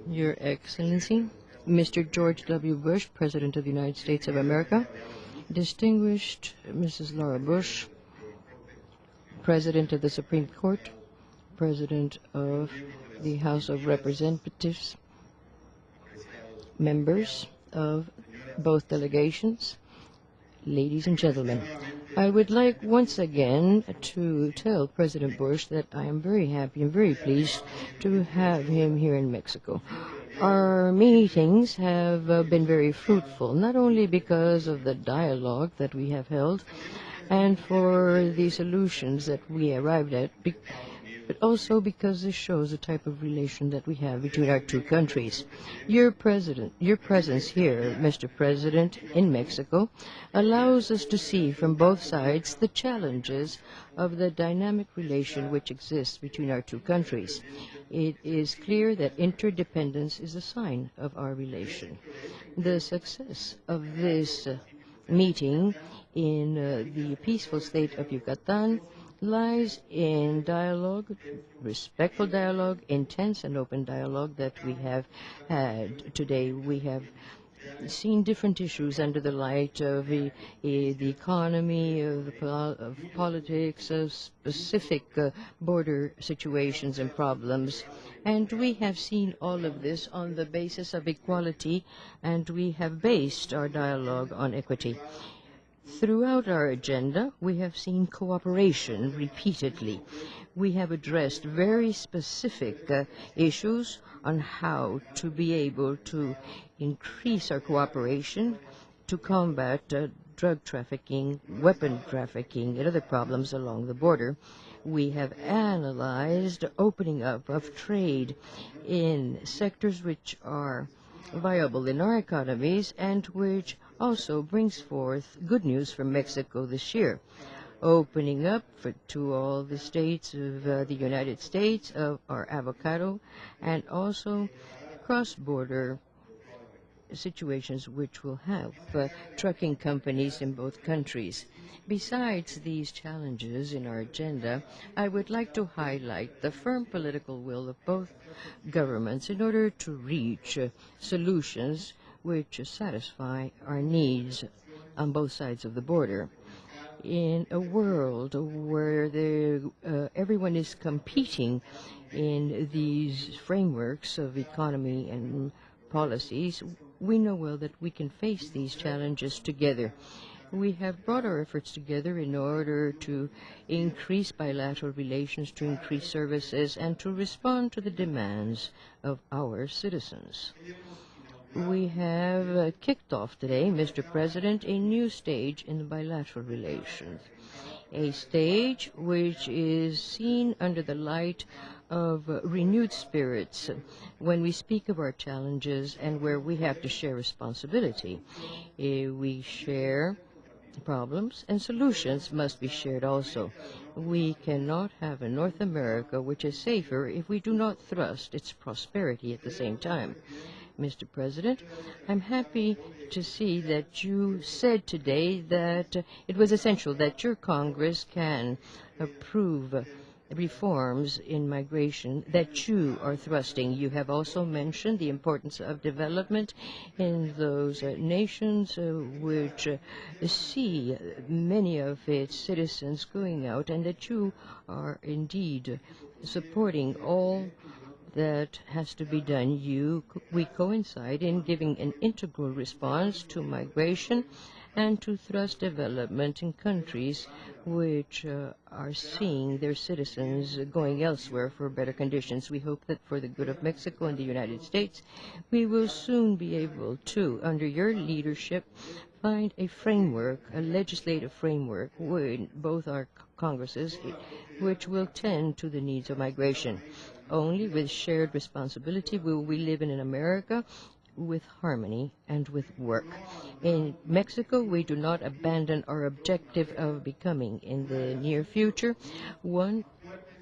Your Excellency, Mr. George W. Bush, President of the United States of America, distinguished Mrs. Laura Bush, President of the Supreme Court, President of the House of Representatives, members of both delegations, ladies and gentlemen. I would like once again to tell President Bush that I am very happy and very pleased to have him here in Mexico. Our meetings have been very fruitful, not only because of the dialogue that we have held and for the solutions that we arrived at, but also because this shows the type of relation that we have between our two countries. Your presence here, Mr. President, in Mexico, allows us to see from both sides the challenges of the dynamic relation which exists between our two countries. It is clear that interdependence is a sign of our relation. The success of this meeting in the peaceful state of Yucatan lies in dialogue, respectful dialogue, intense and open dialogue that we have had today. We have seen different issues under the light of the economy, of politics, of specific border situations and problems. And we have seen all of this on the basis of equality, and we have based our dialogue on equity. Throughout our agenda, we have seen cooperation repeatedly. We have addressed very specific issues on how to be able to increase our cooperation to combat drug trafficking, weapon trafficking, and other problems along the border. We have analyzed opening up of trade in sectors which are viable in our economies and which also brings forth good news for Mexico this year, opening up to all the states of the United States of our avocado and also cross-border situations which will help trucking companies in both countries. Besides these challenges in our agenda, I would like to highlight the firm political will of both governments in order to reach solutions which satisfy our needs on both sides of the border. In a world where everyone is competing in these frameworks of economy and policies, we know well that we can face these challenges together. We have brought our efforts together in order to increase bilateral relations, to increase services, and to respond to the demands of our citizens. We have kicked off today, Mr. President, a new stage in the bilateral relations, a stage which is seen under the light of renewed spirits when we speak of our challenges and where we have to share responsibility. We share problems, and solutions must be shared also. We cannot have a North America which is safer if we do not thrust its prosperity at the same time. Mr. President, I'm happy to see that you said today that it was essential that your Congress can approve reforms in migration that you are thrusting. You have also mentioned the importance of development in those nations which see many of its citizens going out, and that you are indeed supporting all that has to be done. We coincide in giving an integral response to migration and to thrust development in countries which are seeing their citizens going elsewhere for better conditions. We hope that for the good of Mexico and the United States, we will soon be able to, under your leadership, find a framework, a legislative framework, with both our Congresses, which will tend to the needs of migration. Only with shared responsibility will we live in an America with harmony and with work. In Mexico, we do not abandon our objective of becoming, in the near future, one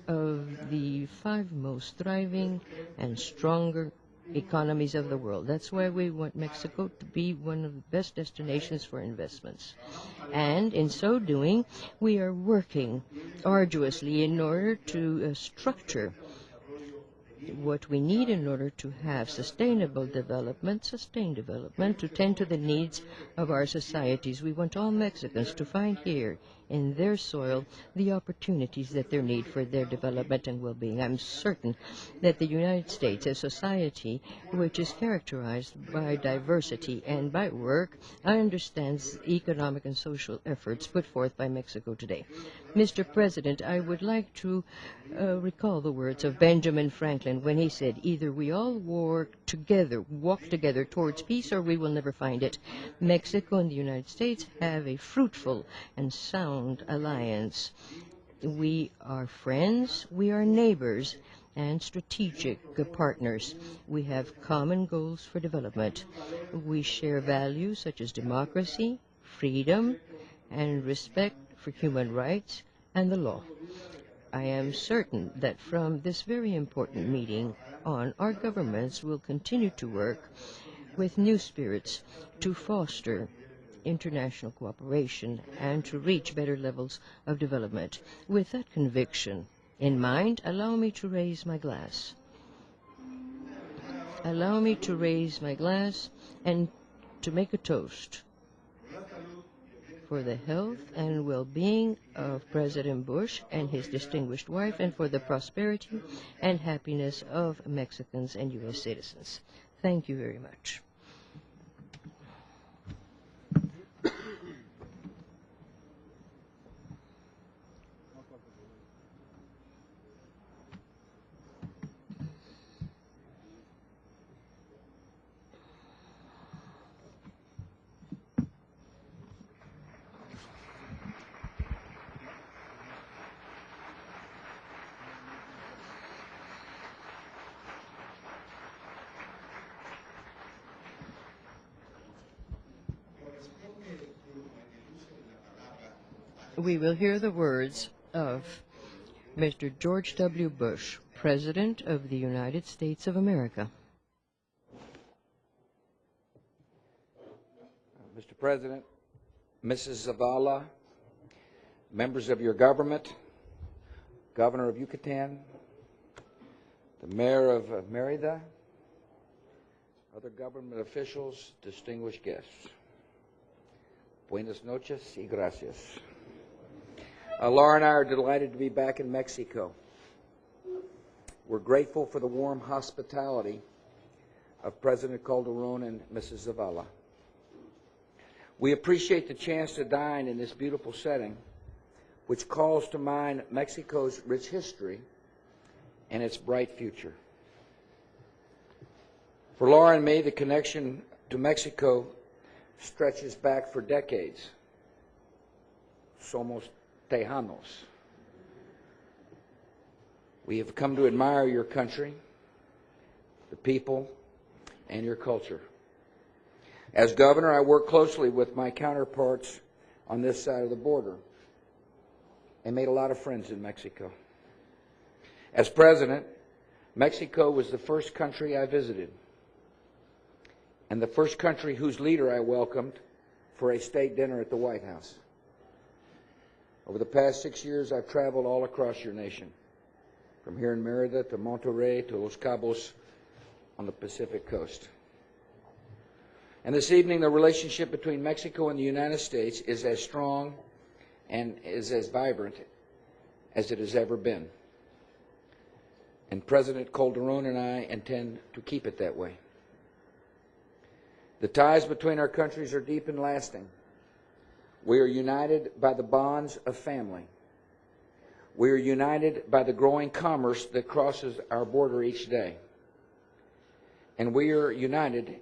of the 5 most thriving and stronger economies of the world. That's why we want Mexico to be one of the best destinations for investments. And in so doing, we are working arduously in order to structure what we need in order to have sustained development, to tend to the needs of our societies. We want all Mexicans to find here in their soil the opportunities that they need for their development and well-being. I'm certain that the United States, a society which is characterized by diversity and by work, understands economic and social efforts put forth by Mexico today. Mr. President, I would like to recall the words of Benjamin Franklin when he said, either we all walk together towards peace, or we will never find it. Mexico and the United States have a fruitful and sound alliance. We are friends, we are neighbors, and strategic partners. We have common goals for development. We share values such as democracy, freedom, and respect for human rights and the law. I am certain that from this very important meeting on, our governments will continue to work with new spirits to foster international cooperation and to reach better levels of development. With that conviction in mind, allow me to raise my glass. Allow me to raise my glass and to make a toast for the health and well-being of President Bush and his distinguished wife, and for the prosperity and happiness of Mexicans and U.S. citizens. Thank you very much. We will hear the words of Mr. George W. Bush, President of the United States of America. Mr. President, Mrs. Zavala, members of your government, Governor of Yucatan, the Mayor of Merida, other government officials, distinguished guests. Buenas noches y gracias. Laura and I are delighted to be back in Mexico. We're grateful for the warm hospitality of President Calderon and Mrs. Zavala. We appreciate the chance to dine in this beautiful setting, which calls to mind Mexico's rich history and its bright future. For Laura and me, the connection to Mexico stretches back for decades. Somos Tejanos. We have come to admire your country, the people, and your culture. As governor, I work closely with my counterparts on this side of the border and made a lot of friends in Mexico. As president, Mexico was the first country I visited and the first country whose leader I welcomed for a state dinner at the White House. Over the past 6 years, I've traveled all across your nation, from here in Merida to Monterrey to Los Cabos on the Pacific coast. And this evening, the relationship between Mexico and the United States is as strong and is as vibrant as it has ever been. And President Calderon and I intend to keep it that way. The ties between our countries are deep and lasting. We are united by the bonds of family. We are united by the growing commerce that crosses our border each day. And we are united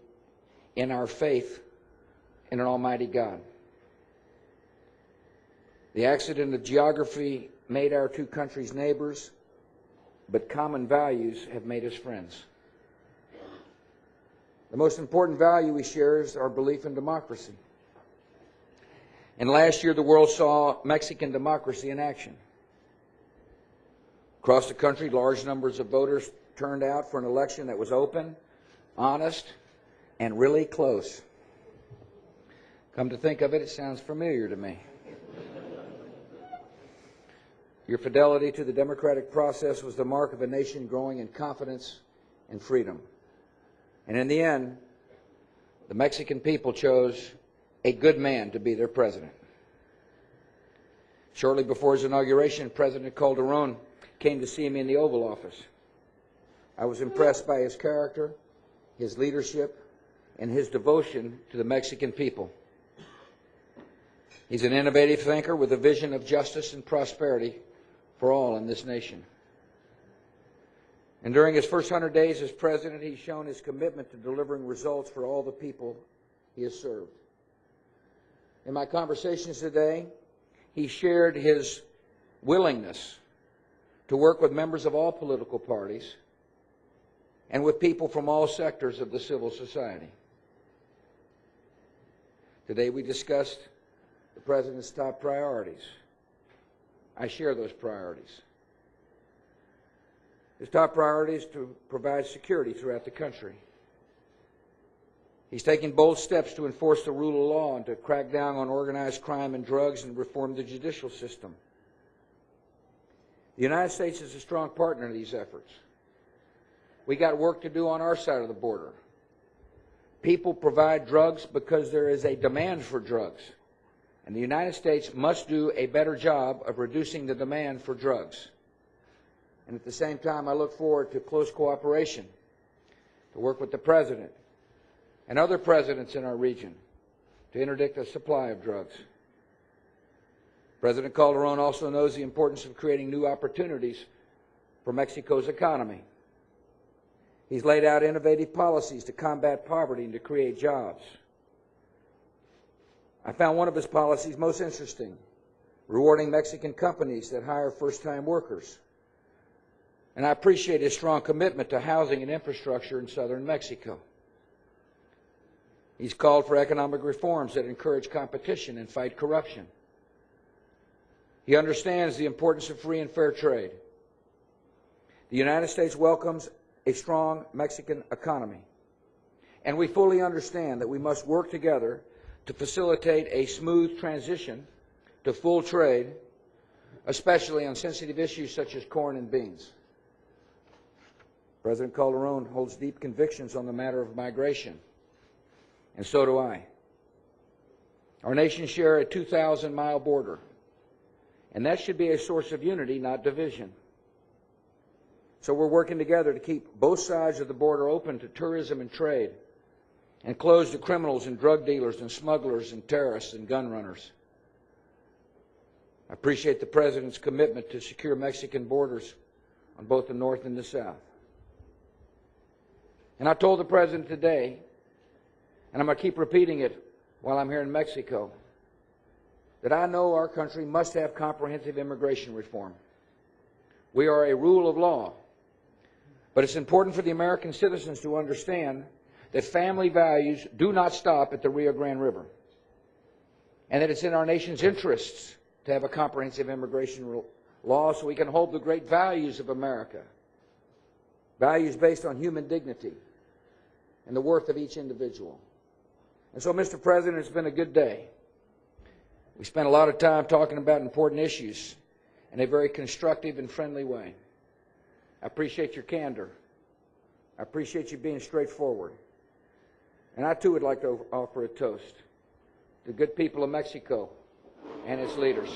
in our faith in an almighty God. The accident of geography made our two countries neighbors, but common values have made us friends. The most important value we share is our belief in democracy. And last year, the world saw Mexican democracy in action. Across the country, large numbers of voters turned out for an election that was open, honest, and really close. Come to think of it, it sounds familiar to me. Your fidelity to the democratic process was the mark of a nation growing in confidence and freedom. And in the end, the Mexican people chose a good man to be their president. Shortly before his inauguration, President Calderon came to see me in the Oval Office. I was impressed by his character, his leadership, and his devotion to the Mexican people. He's an innovative thinker with a vision of justice and prosperity for all in this nation. And during his first 100 days as president, he's shown his commitment to delivering results for all the people he has served. In my conversations today, he shared his willingness to work with members of all political parties and with people from all sectors of the civil society. Today we discussed the President's top priorities. I share those priorities. His top priority is to provide security throughout the country. He's taking bold steps to enforce the rule of law and to crack down on organized crime and drugs and reform the judicial system. The United States is a strong partner in these efforts. We got work to do on our side of the border. People provide drugs because there is a demand for drugs. And the United States must do a better job of reducing the demand for drugs. And at the same time, I look forward to close cooperation to work with the President and other presidents in our region to interdict the supply of drugs. President Calderon also knows the importance of creating new opportunities for Mexico's economy. He's laid out innovative policies to combat poverty and to create jobs. I found one of his policies most interesting, rewarding Mexican companies that hire first-time workers. And I appreciate his strong commitment to housing and infrastructure in southern Mexico. He's called for economic reforms that encourage competition and fight corruption. He understands the importance of free and fair trade. The United States welcomes a strong Mexican economy, and we fully understand that we must work together to facilitate a smooth transition to full trade, especially on sensitive issues such as corn and beans. President Calderon holds deep convictions on the matter of migration, and so do I. Our nations share a 2,000-mile border, and that should be a source of unity, not division. So we're working together to keep both sides of the border open to tourism and trade, and close to criminals and drug dealers and smugglers and terrorists and gun runners. I appreciate the President's commitment to secure Mexican borders on both the north and the south. And I told the President today, and I'm going to keep repeating it while I'm here in Mexico, that I know our country must have comprehensive immigration reform. We are a rule of law, but it's important for the American citizens to understand that family values do not stop at the Rio Grande River, and that it's in our nation's interests to have a comprehensive immigration law so we can hold the great values of America, values based on human dignity and the worth of each individual. And so, Mr. President, it's been a good day. We spent a lot of time talking about important issues in a very constructive and friendly way. I appreciate your candor. I appreciate you being straightforward. And I, too, would like to offer a toast to the good people of Mexico and its leaders.